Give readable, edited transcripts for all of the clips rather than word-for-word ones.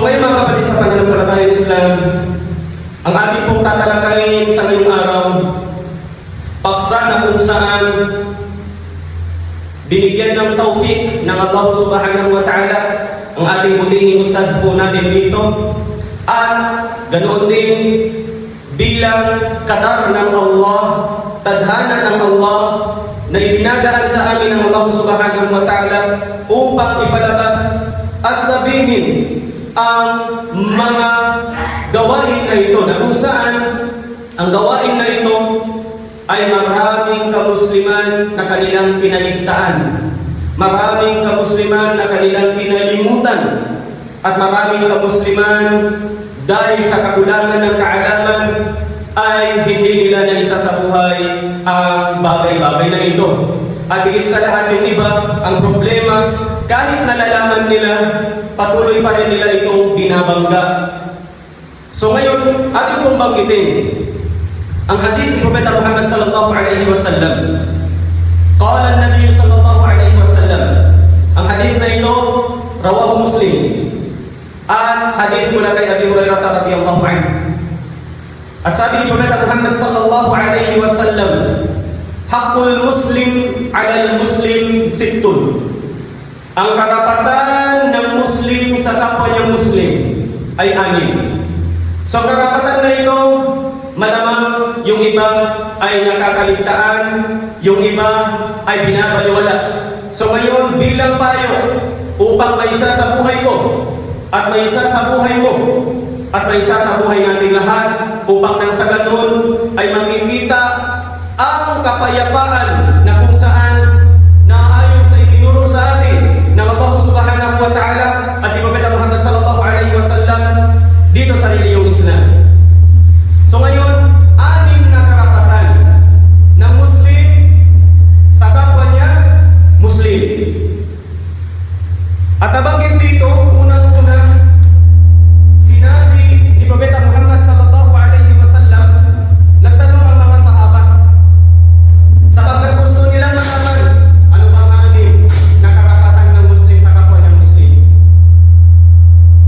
ngayon mga kapatid sa pananampalatayang Islam, ang ating pong tatalakayin sa ngayong araw, paksa na kung saan binigyan ng taufik ng Allah Subhanahu wa Ta'ala ang ating butihing ustad po natin dito, at ganoon din bilang kadar ng Allah, tadhana ng Allah na ibinagaan sa amin ng Allah Subhanahu wa Ta'ala upang ipalabas at sabihin ang mga gawain na ito, na kung saan ang gawain na ito ay maraming kamusliman na kanilang kinaligtaan, maraming kamusliman na kanilang kinalimutan, at maraming kamusliman dahil sa kakulangan ng kaalaman ay hindi nila naisa sa buhay ang bagay-bagay na ito. At higit sa lahat yung iba, ang problema, kahit nalalaman nila, patuloy pa rin nila itong binabangga. So ngayon, ating pong banggitin ang hadith ni Propeta Muhammad sallallahu alaihi wasallam. Qala an-nabiy sallallahu alaihi wasallam. Ang hadith na ito, rawahu Muslim. At hadith mula kay Abi Hurairah radhiyallahu anhu. At sabi ni Propeta Muhammad sallallahu alaihi wasallam, haqqul muslim 'ala al-muslim sittun. Ang karapatan ng Muslim sa kapwa niyang Muslim ay 6. So karapatan na ito, malamang yung iba ay nakakaligtaan, yung iba ay binabaliwala. So ngayon bilang payo upang maisa sa buhay ko at maisa sa buhay mo at maisa sa buhay nating lahat, upang nang sa ganun ay makikita ang kapayapaan na kung saan naayon sa itinuro sa atin ng Allah Subhanahu wa Ta'ala at ni Propeta Muhammad sallallahu alaihi wasallam dito sa reliyong Islam. So ngayon, 6 na karapatan ng Muslim sa kapwa niya Muslim. At nabanggit dito, unang-una, sinabi ni Propeta Muhammad sallallahu alaihi wasallam, nagtanong ang mga sahaba sapagkat gusto nilang malaman ano bang 6 na karapatan ng Muslim sa kapwa niya Muslim.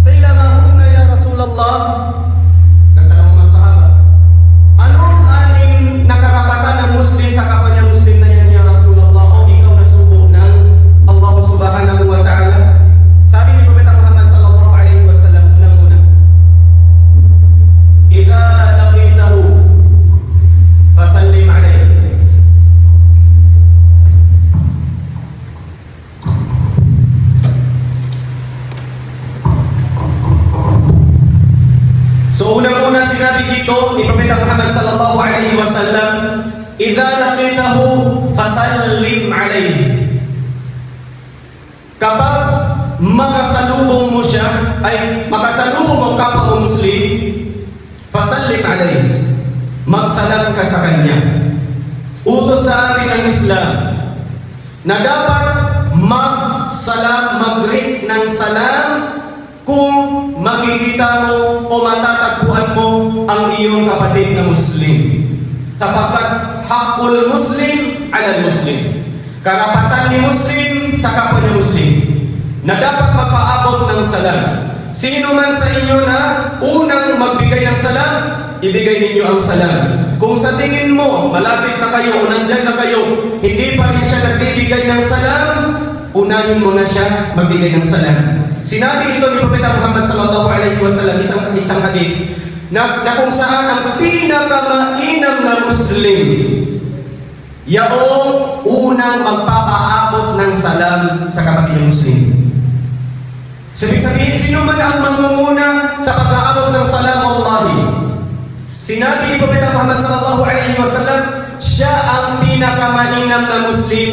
Qila ma hunna ya Rasulullah, nagtanong ang mga sahaba, anong 6 na karapatan ng Muslim sa kapwa niya Muslim na yan ya Rasulullah, o ikaw na sugo ng Allah Subhanahu wa Ta'ala? Sabi ni Propeta Muhammad sallallahu alaihi wasallam, unang-una, idza laqitahu fasallim alayhi. So unang-una sinabi dito ni Propeta Muhammad sallallahu alaihi wasallam, idza laqitahu fasallim alayhi. Kapag makasalubong mo siya, ay makasalubong ang kapwa mo Muslim, fasallim alayhi, magsalam ka sa kanya. Utos sa atin ng Islam na dapat magsalam, mag-greet ng salam kung makikita mo o matatagpuan mo ang iyong kapatid na Muslim. Sapagkat haqqul Muslim 'ala al-Muslim, karapatan ni Muslim sa kapwa niya Muslim na dapat magpaabot ng salam. Sino man sa inyo na unang magbigay ng salam, ibigay ninyo ang salam. Kung sa tingin mo malapit na kayo o nandyan na kayo, hindi pa rin siya nagbibigay ng salam, unahin mo na siya magbigay ng salam. Sinabi ito ni Propeta Muhammad sallallahu alaihi wasallam isang hadith na kung saan ang pinakamainam na Muslim yaong unang magpapaabot ng salam sa kapatid ng Muslim. Sabihin, sino man ang mangunguna sa pag-aabot ng salam, wallahi, sinabi ni Propeta Muhammad sallallahu alaihi wasallam, siya ang pinakamainam na Muslim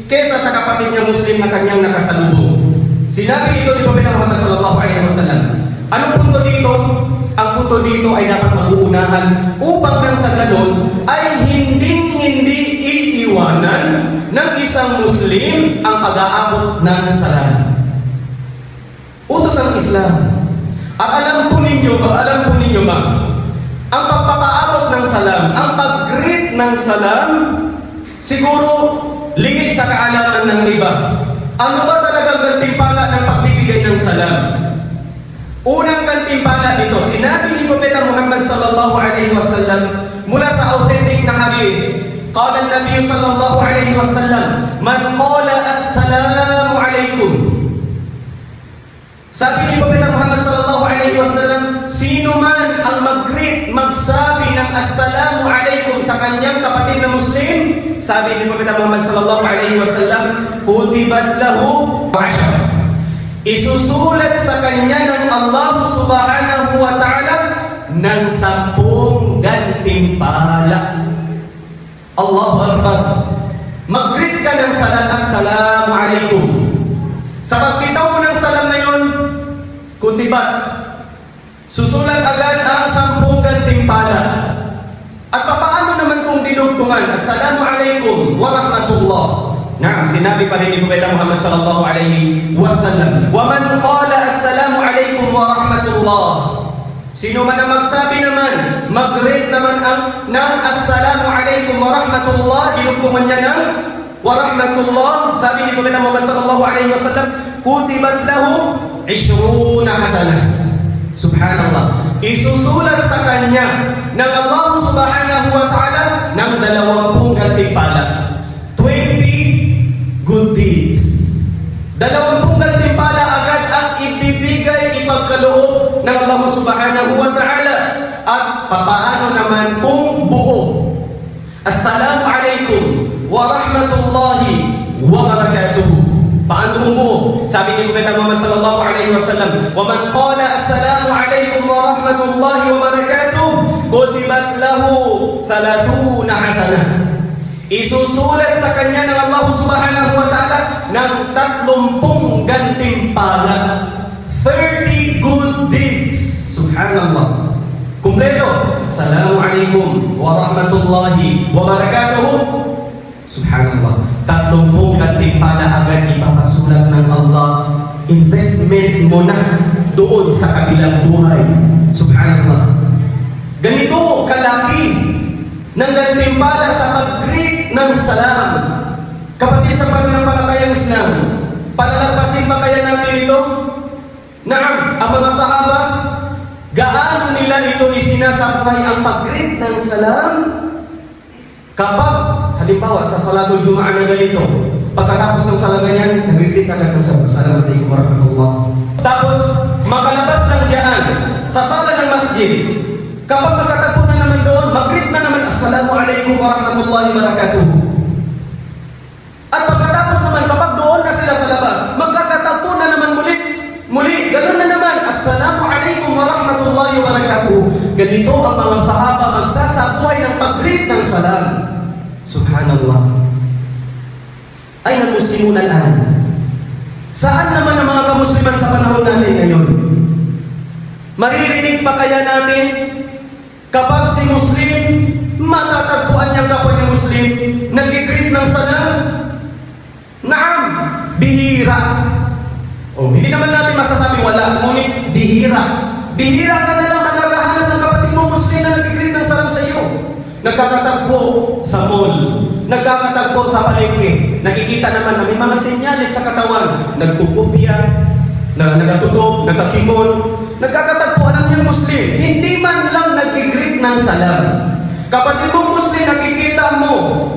kesa sa kapatid niya Muslim na kanyang nakasalubong. Sinabi ito ni Propeta Muhammad sallallahu alaihi wasallam. Anong punto dito? Ang punto dito ay dapat mag-uunahan upang nang sa ganun ay hindi iiwanan ng isang Muslim ang pag-aabot ng salam. Utos ng Islam. At alam po ninyo ba, ang pagpapaabot ng salam, ang pag-greet ng salam, siguro lingid sa kaalaman ng iba. Ano ba talagang gantimpala ng pagbibigay ng salam? Una, gantimpala dito. Sinabi ni Propeta Muhammad sallallahu alaihi wasallam mula sa authentic na hadith. Qala an-nabiy sallallahu alaihi wasallam, "Man qala assalamu alaikum." Sabi ni Propeta Muhammad sallallahu alaihi wasallam, sino man ang mag-greet, magsabi ng assalamu alaikum sa kanyang kapatid na Muslim, sabi ni Propeta Muhammad sallallahu alaihi wasallam, kutibat lahu 10. Isusulat sa kanya ng Allah subhanahu wa ta'ala ng 10 gantimpala. Allahu Akbar. Mag-greet ka ng salam, assalamu alaikum. Sa pagbitaw mo ng salam na yun, kutibat. Susulat agad ang 10 gantimpala. At papaano naman kung dinugtungan, assalamu alaikum wa rahmatullah. Naam, sinabi pa rin ni Propeta Muhammad sallallahu alaihi wasallam, "Wa man qala assalamu alaikum wa rahmatullah." Sino man ang magsabi naman, mag-greet naman ng assalamu alaikum wa rahmatullah, dinugtungan niya ng wa rahmatullah, sabi ni Propeta Muhammad sallallahu alaihi wasallam, kutibat lahu 20 hasanah. Subhanallah. Isusulat sa kanya ng Allah subhanahu wa ta'ala ng 20 gantimpala. 20 good deeds. 20 gantimpala agad ang ibibigay, ipagkaloob ng Allah subhanahu wa ta'ala. At papaano naman kung buo? Assalamu alaikum wa rahmatullahi wa barakatuh. Paano buo? Sabi ni Propeta Muhammad sallallahu alaihi wasallam, "Wa man qala assalamu alaikum wa rahmatullahi wa barakatuh, kutibat lahu 30 hasanah." Isusulat sa kanya ng Allah subhanahu wa ta'ala ng 30 gantimpala. 30 good deeds. Subhanallah. Kumpleto. Assalamu alaikum wa rahmatullahi wa barakatuh. Subhanallah. 30 gantimpala agad ipapasulat ng Allah. Investment mo na doon sa kabilang buhay. Subhanallah. Ganito kalaki ng gantimpala sa pag-greet ng salam. Kapatid sa pananampalatayang Islam, palalagpasin pa kaya natin ito? Naam, ang mga sahaba, gaano nila ito isinasabuhay ang pag-greet ng salam? Kapag, halimbawa, sa salatul Jum'ah na ganito, pagkatapos ng salam ganyan, nag-greet agad ng salam. Assalamualaikum warahmatullah. Tapos, makalabas ng diyaan, sa sala ng masjid, kapag magkatagpo na naman doon, mag-greet na naman, assalamu alaikum warahmatullahi wabarakatuh. At pagkatapos naman, kapag doon na sila sa labas, magkakatagpo na naman muli, ganoon na naman, assalamu alaikum warahmatullahi wabarakatuh. Ganito ang mga sahaba magsasabuhay ng pag-greet ng salam. Subhanallah. Ay ng muslimun al-an. Saan naman ang mga kamusliman sa panahon natin ngayon? Maririnig pa kaya natin kapag si Muslim, matatagpuan niyang kapwa ni Muslim, nag-greet ng salam? Naam, bihira. Hindi naman natin masasabi wala, ngunit bihira. Bihira ka na lang magkakahanap ng kapatid mo Muslim na nag-greet ng salam sa iyo. Nagkakatagpo sa mall, nagkakatagpo sa palengke. Nakikita naman na may mga senyalis sa katawan, nagpupupya, nagatutok, nagkakimon. Nagkakatagpuan ang niyang Muslim, hindi man lang nag-greet ng salam. Kapatid mong Muslim, nakikita mo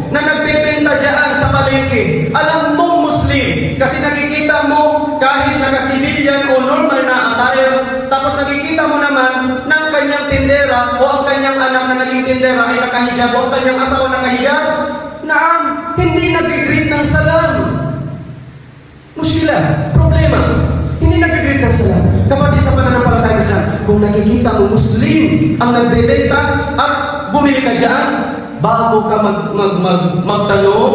na nagbebenta dyan sa palengke. Alam mong Muslim, kasi nakikita mo kahit naka-civilian o normal na attire, tapos nakikita mo naman na ang kanyang tindera o ang kanyang anak na naging tindera ay nakahijab o ang kanyang asawa nakahijab. Naam, hindi nag-greet ng salam. Muskila, problema. Hindi nag-greet ng salam. Kapatid sa pananampalataya sa kung nakikita mo Muslim ang nagbebenta at bumili ka dyan, bago ka magtanong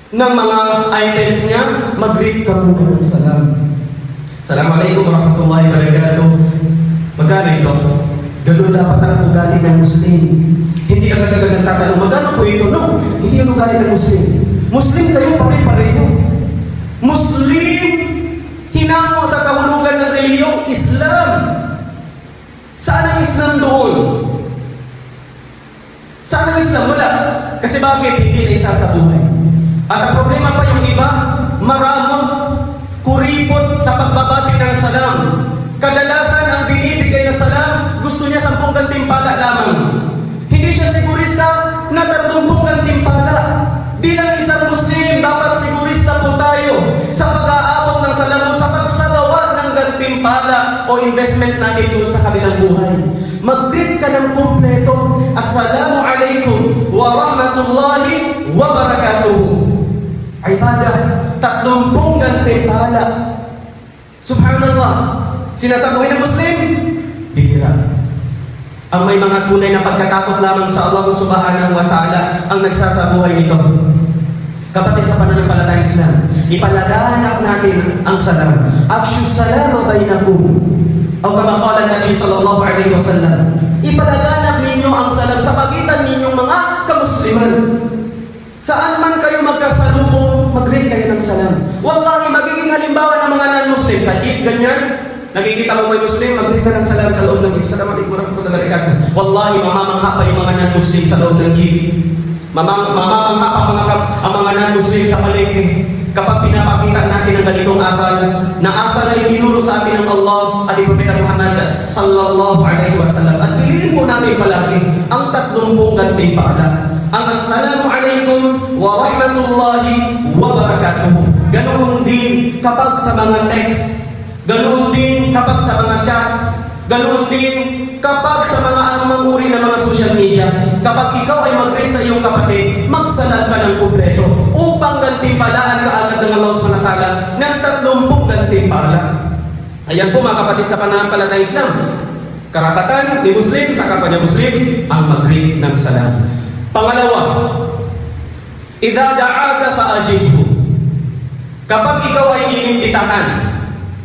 ng mga items niya, mag-greet ka muna ng salam. Assalamualaikum warahmatullahi wabarakatuh. Magkano ito? Ganun dapat ang ugali ng Muslim. Hindi agad-agad ng tatanong, magkano po ito? No, hindi yung ugali ng Muslim. Muslim kayo, pare-pareho. Muslim, hinango sa kahulugan ng reliyong Islam. Saan ang Islam doon? Saan ang Islam? Wala. Kasi bakit? Hindi na isa sa buhay. At ang problema pa yung iba, maramot, kuripot sa pagbabati ng salam. Kadalasan gantimpala lamang. Hindi siya sigurista na 30 gantimpala. Bilang isang Muslim, dapat sigurista po tayo sa pag-aabot ng salamu sa pagsagawa ng gantimpala o investment natin doon sa kabilang buhay. Mag-greet ka ng kumpleto. Assalamu alaikum wa rahmatullahi wa barakatuh. Ibadah, 30 gantimpala. Subhanallah. Sinasabuhay ng Muslim? Bihira. Ang may mga tunay na pagkatakot lamang sa Allah subhanahu wa ta'ala ang nagsasabuhay nito. Kapatid sa pananampalatayang Islam, ipalaganap natin ang salam. Afshu salama bainakum. O kama qala Nabi sallallahu alaihi wasallam, ipalaganap ninyo ang salam sa pagitan ninyong mga kamusliman. Saan man kayo magkasalubong, mag-greet kayo ng salam. Wallahi, magiging halimbawa ng mga non-Muslim. Sa jeep, ganyan. Nakikita mo may Muslim, mag-greet ka ng salam sa loob ng jeep. Assalamualaikum warahmatullahi wabarakatuh. Wallahi, mamamangha pa yung mga non-Muslim sa loob ng jeep. Mamamangha pa ang mga non-Muslim sa palengke. Kapag pinapakita natin ang ganitong asal, na asal ay tinuro sa atin ng Allah at Propeta Muhammad sallallahu alaihi wasallam. At piliin po natin palagi ang 30 gantimpala. Ang assalamu alaikum wa rahmatullahi wa barakatuh. Ganoon din kapag sa mga text, ganoon din kapag sa mga chats, ganoon din kapag sa mga anumang uri ng mga social media. Kapag ikaw ay mag-greet sa iyong kapatid, magsalat ka ng kumpleto upang gantimpalaan ka agad ng Allah subhanahu wa ta'ala ng 30 gantimpala. Ayan po mga kapatid sa pananampalatayang Islam. Karapatan ni Muslim sa kapwa niya Muslim ang mag-greet ng salam. Pangalawa, idza da'aka fa'ajibhu. Kapag ikaw ay inimbitahan,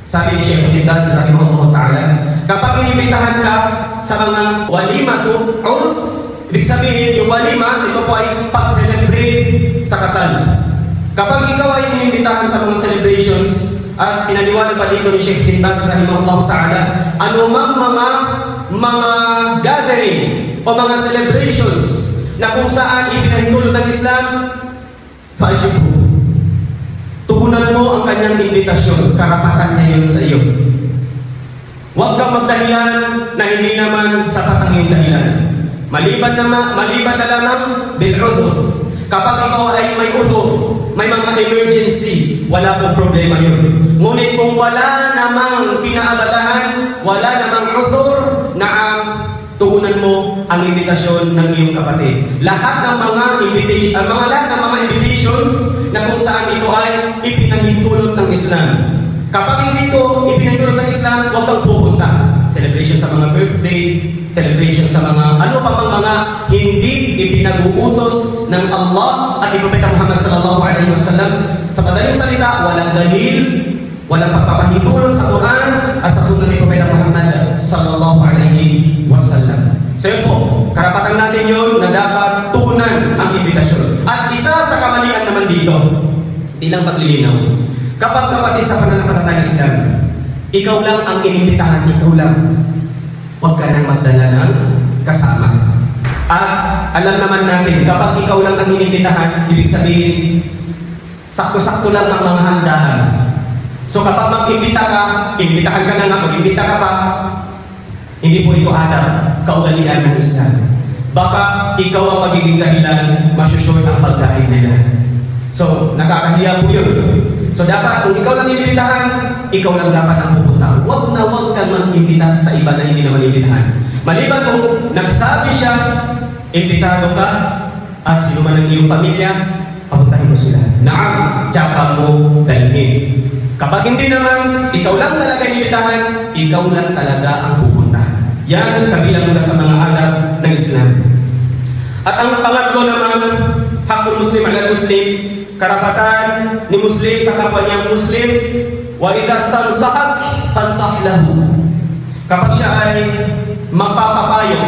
sabi ni Syekh Ibn Baz rahimahullah ta'ala, kapag inimbitahan ka sa mga walimatu urs, ibig sabihin yung walima, ito po ay pag-celebrate sa kasal. Kapag ikaw ay inimbitahan sa mga celebrations, at pinaniwala pa dito ni Syekh Ibn Baz rahimahullah ta'ala, anumang mga gathering o mga celebrations na kung saan ipinahintulot ng Islam, fa'ajibhu. Tugunan mo ang kanyang invitasyon, karapatan niya yun sa iyo. Huwag kang magdahilan na hindi naman sapat ang iyong dahilan. Maliban na lamang bil-udhur. Kapag ikaw ay may udhur, may mga emergency, wala pong problema yun. Ngunit kung wala namang kinaabalahan, wala namang udhur, na tugunan mo ang invitasyon ng iyong kapatid. Lahat ng mga invitations na kung saan ito ay ipinahintulot ng Islam. Kapag hindi ito ipinahintulot ng Islam, huwag kang pupunta. Celebration sa mga birthday, celebration sa mga ano pa bang mga hindi ipinag-uutos ng Allah at Propeta Muhammad sallallahu alaihi wasallam. Sa madaling salita, walang dalil, walang pagpapahintulot sa Quran at sa sunnah ni Propeta Muhammad sallallahu alaihi wasallam. So yun po, karapatan natin yun na dapat tugunan ang invitasyon. At isa sa kamalian naman dito, bilang paglilinaw, kapag kapatid sa pananampalatayang Islam, ikaw lang ang inimbitahan, ikaw lang. Huwag ka nang magdala ng kasama. At alam naman natin, kapag ikaw lang ang inimbitahan, ibig sabihin, sakto-sakto lang ang mga handaan. So kapag mag-imbita ka, imbitahan ka na nga, mag-imbita ka pa, hindi po ito adab, kaugalian ng Islam. Baka ikaw ang magiging dahilan, masyushort ang pagkain nila. So, nakakahiya po yun. So, dapat kung ikaw lang inimbitahan, ikaw lang dapat ang pupunta. Huwag na huwag kang mag-imbita sa iba na hindi naman inimbitahan. Maliban kung nagsabi siya, imbitado ka, at sino man ang iyong pamilya, papuntahin mo sila. Naam, tsaka mo dalhin. Kapag hindi naman, ikaw lang talaga inimbitahan, ikaw lang talaga ang pupunta. Yan kabilang mula sa mga adab ng Islam. At ang pangatlo naman, hakul Muslim ala Muslim, karapatan ni Muslim sa kapwa niyang Muslim, wa idza stansahak fansah lahu. Kapag siya ay magpapapayo,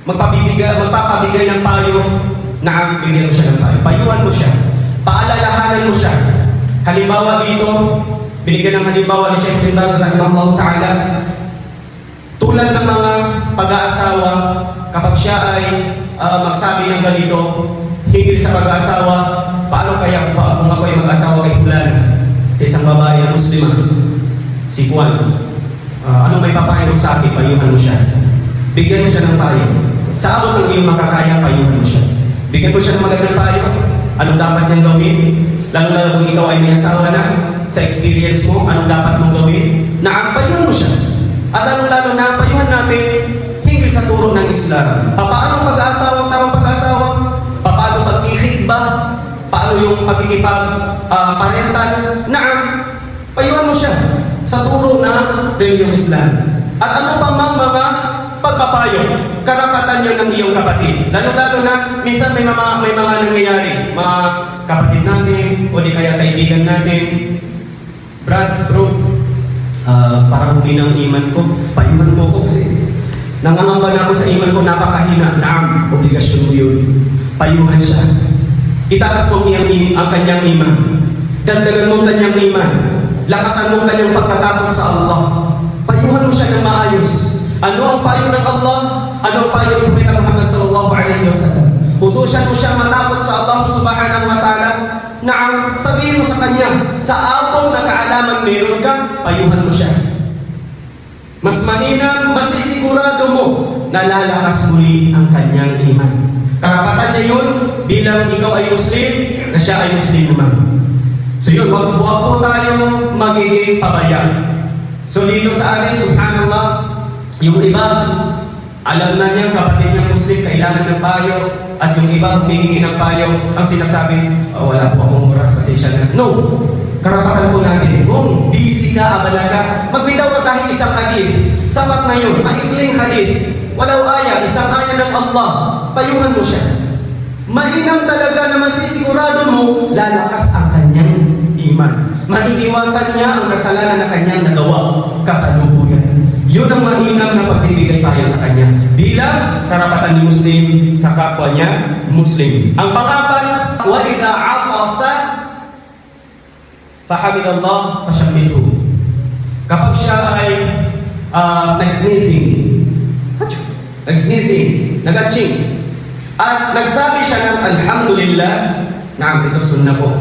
magpapabigay ng payo, bigyan mo siya ng payo. Payuhan mo siya. Paalalahanan mo siya. Halimbawa dito, binigyan ng halimbawa ni Syekh Ibn Baz rahimahullah ta'ala, tulad ng mga pag-aasawa, kapag siya ay magsabi ng ganito, higil sa pag-aasawa, paano kaya kung ako ay mag-asawa kay Fulan, sa isang babae na Muslima, si Juan, ano may papayo sa akin, payuhan mo siya. Bigyan mo siya ng payo. Sa abot ng iyong makakaya, payuhan mo siya. Bigyan mo siya ng magandang payo. Anong dapat niyang gawin? Lalo kung ikaw ay may asawa na, sa experience mo, anong dapat mong gawin? Payuhan mo siya. At lalo na, payuhan natin hinggil sa turo ng Islam. Paano pag-aasawa, tamang pag-aasawa? Paano pag-ihigba? Paano yung pagkikipag-parental? Payuhan mo siya sa turo ng reliyong Islam. At ano pa mga pagpapayo, karapatan niyo ng iyong kapatid. Lalo na, minsan may mga nangyayari, mga kapatid natin, o di kaya kaibigan natin, bro, parang hindi ng iman ko, payuhan mo ko kasi nangangamba na ako sa iman ko, napakahina. Obligasyon mo yun. Payuhan siya. Itaas mo ang kanyang iman. Dagdagan mo ang kanyang iman. Lakasan mo ang kanyang pagkatakot sa Allah. Payuhan mo siya ng maayos. Ano ang payo ng Allah? Ano ang payo ng Propeta Muhammad sallallahu alaihi wasallam? Utusan mo siya matakot sa Allah subhanahu wa ta'ala. Sabihin mo sa kanya, sa atong na kaalaman meron ka, payuhan mo siya. Mas maninang, masisigurado mo na lalakas muli ang kanyang iman. Karapatan niya yun bilang ikaw ay Muslim, na siya ay Muslim naman. So yun, huwag po tayo magiging pabaya. So dito sa atin, subhanallah, yung iba, alam na niya, kapatid niya Muslim, kailangan ng payo, at yung iba, humihingi ng payo, ang sinasabi, wala po akong oras kasi siya na. No! Karapatan po natin, kung busy ka, abala ka, magbitaw ka kahit isang hadith, sapat na yun, maikling hadith, walau aya, isang aya ng Allah, payuhan mo siya. Mainam talaga na masisigurado mo, lalakas ang kanyang iman. Maiiwasan niya ang kasalanan na kanyang nagawa kasalukuyan. Yun ang mainam na pagbibigay tayo sa kanya bilang karapatan ni Muslim sa kapwa niya Muslim. Ang pang-apat, wa idha aqasa fahamidallah fashammidhu. Kapag siya ay nag-sneezing, nag-atching, at nagsabi siya ng alhamdulillah, ito sunna po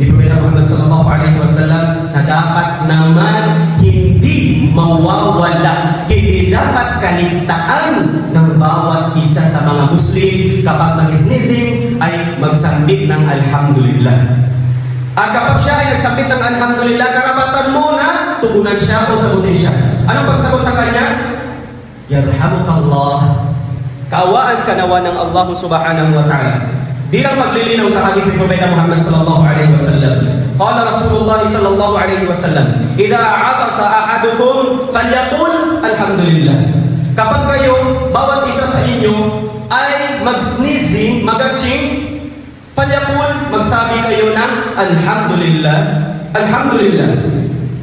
ni Propeta Muhammad sallallahu alaihi wasallam, na dapat naman hindi mawawala, hindi dapat kaligtaan ng bawat isa sa mga Muslim kapag nag-sneezing ay magsambit ng alhamdulillah. At kapag siya ay nagsambit ng alhamdulillah, karapatan mo na tugunan siya o sagutin siya. Anong pagsagot sa kanya? Yarhamukallah. Kaawaan ka nawa ng Allah subhanahu wa ta'ala. Bilang maglilinaw sa hadith ni Propeta Muhammad sallallahu alaihi wasallam, qala Rasulullah sallallahu alaihi wasallam, idza atasa ahadukum falyaqul alhamdulillah. Kapag kayo, bawat isa sa inyo ay mag-sneezing, mag-atching, falyaqul, magsabi kayo ng alhamdulillah, alhamdulillah.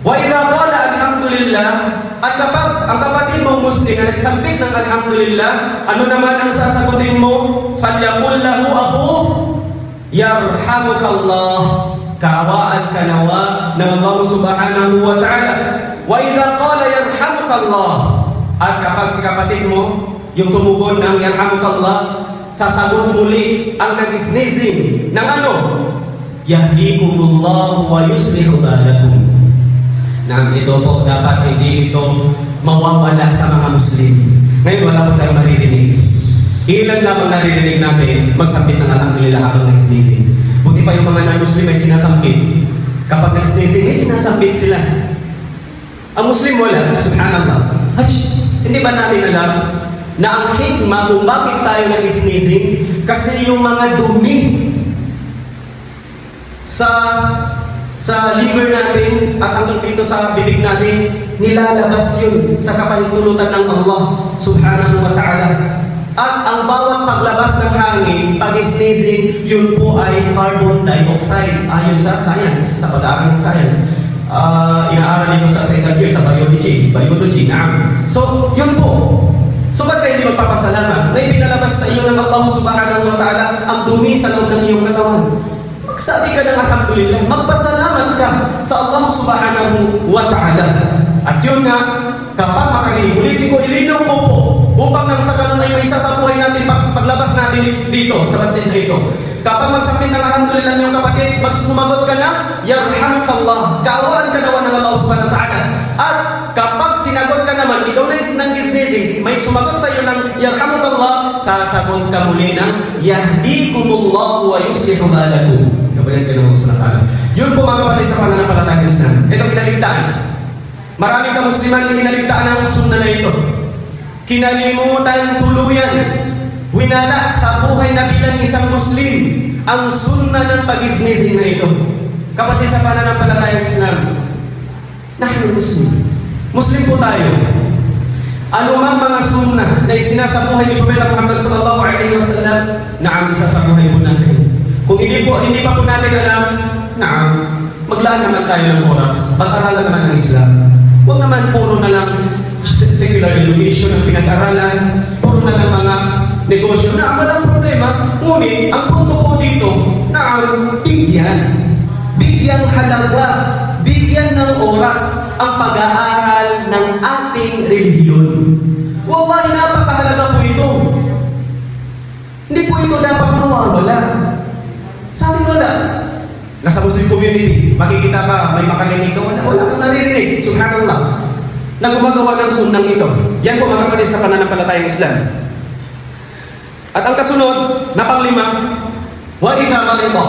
Wa idza qala alhamdulillah, at kapag ang kapatid mong Muslim na nagsampit ng alhamdulillah, ano naman ang sasagutin mo? Falyaqul lahu akhu yarhamukallah. Kaawaan ka nawa ng Allah subhanahu wa ta'ala. Wa idha qala yarhamukallah, at kapag si kapatid mo yung tumugon ng yarhamukallah, sasagot muli ang nag-sneezing ng ano? Yahdikumullahu wa yuslihu balakum. Ito po, dapat hindi ito mawawala sa mga Muslim. Ngayon, wala po tayong maririnig. Ilan lamang naririnig natin magsampit ng alhamdulillah habang nag-sneezing. Buti pa yung mga non-Muslim ay sinasampit. Kapag nag-sneezing, sinasampit sila. Ang Muslim wala, subhanallah. Hindi ba natin alam na ang hikmah kung bakit tayo nag-sneezing? Kasi yung mga dumi sa liver natin at hanggang dito sa bibig natin, nilalabas yun sa kapahintulutan ng Allah subhanahu wa ta'ala. At ang bawat paglabas ng hangin, pag-sneezing, yun po ay carbon dioxide. Ayon sa science, sa pag-aaral ng science. Inaaral ito sa second year sa biology. So, yun po. So, ba't kayo hindi magpapasalamat? Na ipinalabas sa iyo ng Allah subhanahu wa ta'ala ang dumi sa loob ng iyong katawan. Magsabi ka ng alhamdulillah, magpasalamat ka sa Allah subhanahu wa ta'ala. At yun nga, kapag makarinig, ulitin ko, ilinaw ko po, upang nang sa ganun ay may isa sa buhay natin paglabas natin dito, sa basin na ito. Kapag magsabi ng alhamdulillah niyong kapatid, magsumagot ka na, yarhamukallah, kaawaan ka nawa ng Allah subhanahu wa ta'ala. At kapag sinagot ka naman, ikaw na ng gisnising, may sumagot sa iyo ng yarhamukallah, sasagot ka muli ng yahdikumullahu wa yuslihu balakum. Gabayan ka ng sunnah. Yun po mga kapatid sa pananampalatayang Islam. Ito kinaligtaan. Maraming kamusliman na kinaligtaan ng sunnah na ito. Kinalimutan tuluyan. Winala sa buhay na bilang isang Muslim ang sunnah ng pag-isnising na ito. Kapatid sa pananampalatayang Islam, nahnu Muslim. Muslim po tayo. Ano mang mga sunnah na isinasabuhay ni Propeta Muhammad sallallahu alaihi wasallam, naam, isasabuhay po natin. Kung hindi pa po natin alam, naam, maglaan naman tayo ng oras. Pag-aralan naman ng Islam. Huwag naman puro na lang secular education ang pinag-aralan, puro na lang mga negosyo na walang problema. Ngunit, ang punto po dito, naam, bigyang halaga, bigyan ng oras ang pag-aaral ng ating relihiyon. Wallahi, napakahalaga po ito. Hindi po ito dapat mawawala. Sabi wala. Nasa Muslim community, makikita ka, may makarinig ka, wala kang naririnig. Subhanallah. Na gumagawa ng sunnang ito. Yan po mga kapatid sa pananampalatayang Islam. At ang kasunod, na panglima, wa idha marida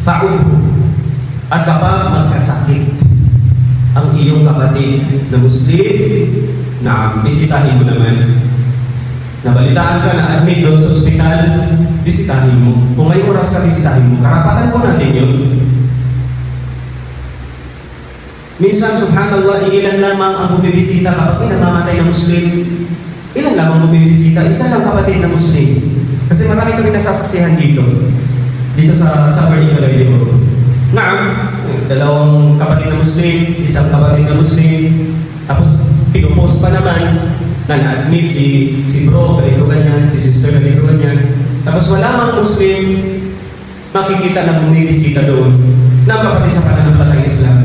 fa'udhu. At kapag magkasakit ang iyong kapatid na Muslim, na bisitahin mo naman. Nabalitaan ka na admit doon sa ospital, bisitahin mo. Kung may oras ka, bisitahin mo. Karapatan po natin yun. Minsan, subhanallah, ilan lamang ang bumibisita kapag may namamatay na Muslim. Ilan lamang bumibisita? Isa lang kapatid na Muslim. Kasi marami kami nasasaksihan dito. Dito sa Bernito Lagdeo. Naam, dalawang kapatid na Muslim, isang kapatid na Muslim, tapos pinupost pa naman na na-admit si bro, ganito ganyan, si sister, ganito ganyan. Tapos wala mang Muslim, makikita na bumibisita doon na kapatid sa pananampalatayang Islam.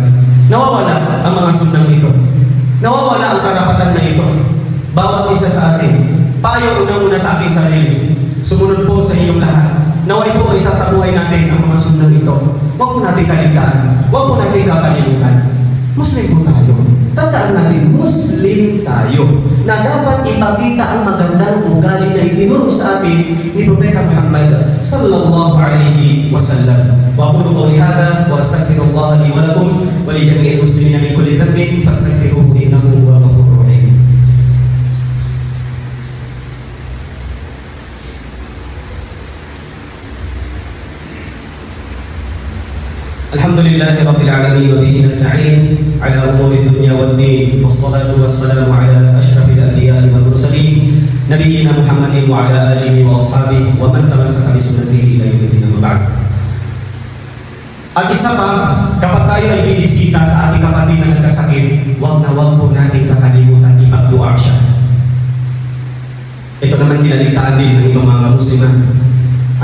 Nawawala ang mga sunnang ito. Nawawala ang karapatan na ito. Bawat isa sa atin, payo unang-una sa ating sarili. Sumunod po sa inyong lahat. Naway po ay sasabuhay natin ang mga sunnang ito. Huwag po natin kaligtaan. Huwag po natin kakalimutan. Muslim po tayo. Tandaan natin, Muslim tayo. Na dapat ipakita ang magandang ugali na itinuro sa atin ni Propeta Muhammad sallallahu alaihi wasallam. Wa aqulu qawli hadha wa astaghfirullah li wa lakum wa li jami'il muslimina min kulli dhanbin fastaghfiruhu innahu huwal ghafurur rahim. الحمد لله رب العالمين وبه نستعين على امور الدنيا والدين والصلاه والسلام على اشرف الانبياء والمرسلين نبينا محمد وعلى اله واصحابه ومن تمسك بسنته الى يوم الدين اما بعد. At isa pa, kapag tayo ay bibisita sa ating kapatid na nagkasakit, huwag na huwag po natin kakalimutan ipagduwa siya. Ito naman kinaligtaan din ng ibang mga Musliman.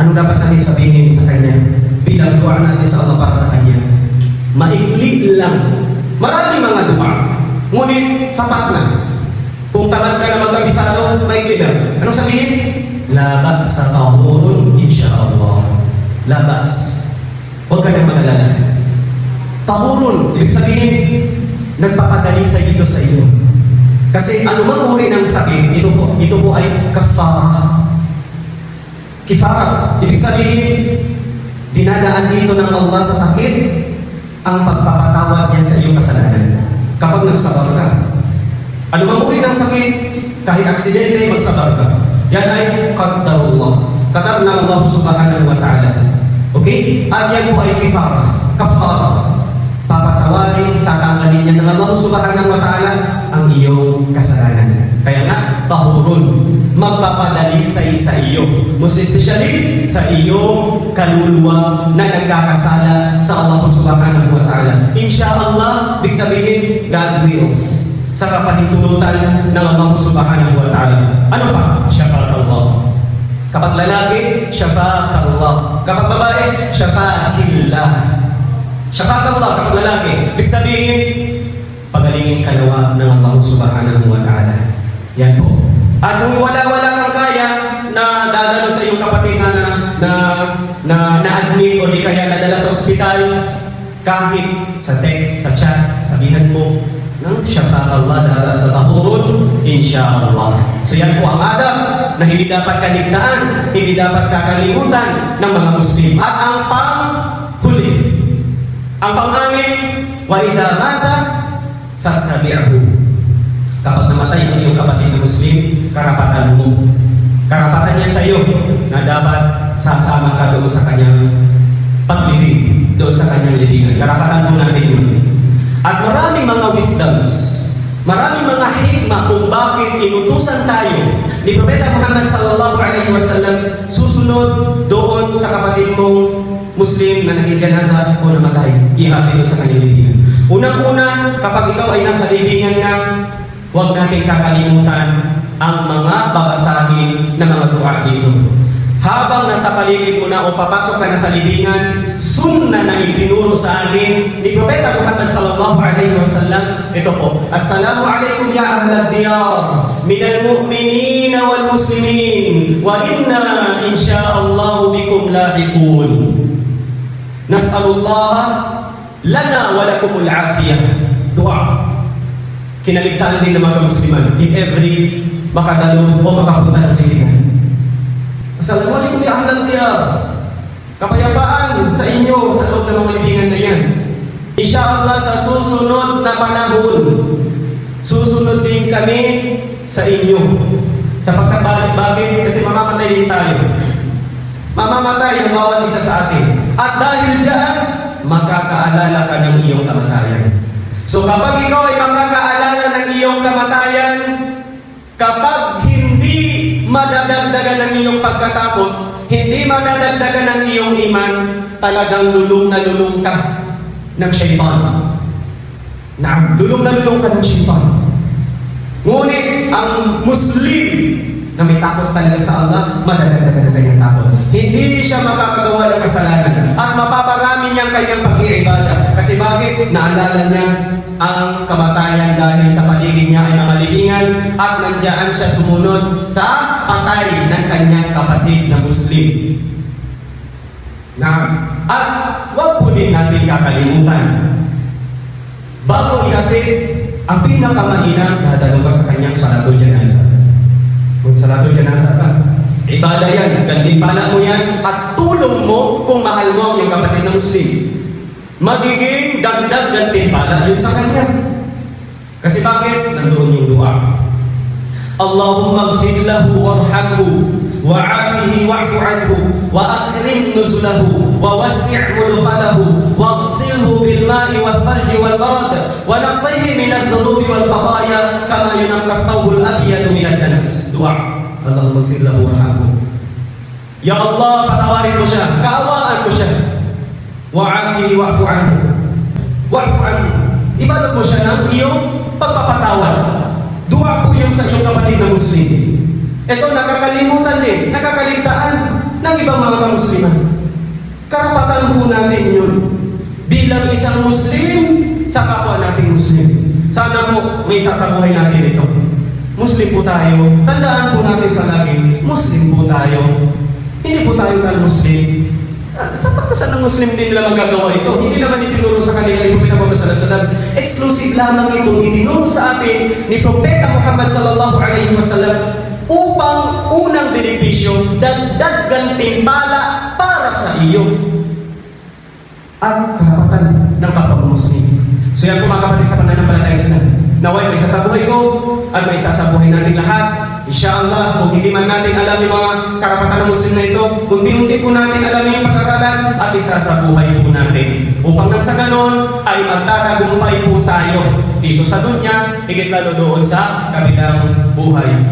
Ano dapat natin sabihin sa kanya? Bilang doa natin sa Allah para sa kanya. Maikli lang. Maraming mga doa. Ngunit sapat na. Kung tamad ka na magkabisado, maikli lang. Anong sabihin? Labat sa tahurun, insyaallah. Labas. Huwag ka na magalala. Tahurun, ibig sabihin, nagpapadali sa ito sa iyo. Kasi anumang uri ng sakit, ito po ay kafarah. Kifarat, ibig sabihin, dinadaan dito ng Allah sa sakit ang pagpapatawad niya sa iyong kasalanan. Kapag nagsabar ka, anumang uri ng sakit, kahit aksidente, magsabar ka. Yan ay qaddarullah. Qadar ng Allah subhanahu wa ta'ala. Okay? At yan po ay kafara. Papatawarin, tatanggalin niya ng Allah subhanahu wa ta'ala ang iyong kasalanan. Kaya nga, tahurun, magpapadali sa iyo. Most especially sa iyong kaluluwa na nagkakasala sa Allah subhanahu wa ta'ala. Insyaallah, big sabihin, God wills. Sa kapahintulutan ng Allah subhanahu wa ta'ala. Ano pa? Syafaqallah. Kapag lalaki, syafaqallah. Kapag babae, syafaqillah. Syafaqallah kapag lalaki. Big sabihin, pagalingin kalawa ng Allah subhanahu wa ta'ala. Yan po. At kung wala kang kaya na dadalo sa iyong kapatid na admit o di kaya nadala sa ospital, kahit sa text, sa chat, sabihan mo, Syafa Allah dara sa tahurun, insyaallah. So yan po ang adab na hindi dapat kaligtaan, hindi dapat kakalimutan ng mga Muslim. At ang panghuli, ang pang-anim, wa idza mata fattabi'hu. Kapag namatay ang iyong kapatid na Muslim, karapatan mo. Karapatan niya sa iyo na dapat sasama ka doon sa kanyang paglibing, doon sa kanyang libingan. Karapatan mo natin yun. At maraming mga wisdoms, maraming mga hikmah kung bakit inutusan tayo ni Propeta Muhammad sallallahu alaihi wasallam susunod doon sa kapatid mong Muslim na naging janazah o namatay. Ihati doon sa kanyang libingan. Unang-una, kapag ikaw ay nasa libingan na, huwag natin kakalimutan ang mga babasahin na mga dua dito. Habang nasa paligid mo na o papasok ka na sa libingan, sunnah na itinuro sa atin ni Propeta Muhammad sallallahu alaihi wasallam. Ito po, Assalamu alaikum ya ahlad diyar minal mu'minina wal muslimin wa inna insyaallahu bikum lahiqun. Nas'alullah lana wa lakumul afiyah. Dua. Kinaligtaan din ng mga Musliman in every makadalo o makapunta ng libingan. Assalamualaikum ya ahlan diyar. Kapayapaan sa inyo sa loob ng mga libingan na yan. Insyaallah sa susunod na panahon, susunod din kami sa inyo. Sapagkat bakit? Kasi mamamatay din tayo. Mamamatay ang bawat isa sa atin. At dahil dyan, makakaalala ka ng iyong kamatayan. So kapag ikaw ay makakaalala ng iyong kamatayan, kapag hindi madadagdagan ng iyong pagkatakot, hindi madadagdagan ng iyong iman, talagang lulong na lulong ka ng syaitan. Lulong na lulong ka ng syaitan. Ngunit ang Muslim na may takot talaga sa Allah, madadagdagan ng kanyang takot. Hindi siya makakagawa ng kasalanan at mapaparami niyang kanyang pag-iibada. Kasi bakit? Naalala niya ang kamatayan dahil sa paligid niya ay mga libingan at nandiyan siya sumunod sa patay ng kanyang kapatid na Muslim. At huwag po din natin kakalimutan, bago ihatid ang pinakamainam, dadalo ka sa kanyang salatul janazah. Kung salatul janazah ka, ibada yan, gantimpala mo yan at tulong mo kung mahal mo ang iyong kapatid na Muslim. Magiging dagdag gantimpala yun sa kanya. Kasi bakit? Nandoon yung dua. Allahumma gfir lahu warhamhu wa'afihi wa'fu anhu wa akrim nuzulahu wa wassi' mudkhalahu waghsilhu bil ma'i wal thalji wal barad wa naqqihi min adh-dhunubi wal khataaya kama yunqqa ath-thawbul abyad min ad-danas. Dua. Allahumma gfir lahu warhamhu. Ya Allah, patawarin mo siya, kaawaan mo siya. Wa'afihi wa'fu anhu. Wa'fu anhu. Ibalot mo siya ng iyong pagpapatawad. Dua po yung sa iyong kapatid na Muslim. Ito nakakalimutan din, nakakaligtaan ng ibang mga Musliman. Karapatan po natin yun bilang isang Muslim sa kapwa nating Muslim. Sana po may sasabuhay natin ito. Muslim po tayo. Tandaan po natin palagi, Muslim po tayo. Hindi po tayo non-Muslim. Sa pagkasan ng Muslim din nila magagawa ito. Hindi naman itinuro sa kanila ni Propeta Muhammad sallallahu alaihi wasallam. Exclusive lamang ito itinuro sa atin ni Propeta Muhammad sallallahu alaihi wasallam upang unang benepisyo, dagdag gantimpala para sa iyo at karapatan ng kapwa Muslim. So yan po mga kapatid sa pananampalatayang Islam. Naway may sasabuhay ko at may sasabuhay natin lahat. Insyaallah, kung hindi man natin alam yung mga karapatan ng Muslim na ito, unti-unti po natin alam yung pag-aralan at isasabuhay po natin. Upang nang sa ganon ay magtatagumpay po tayo dito sa dunya, higit lalo doon sa kabilang buhay.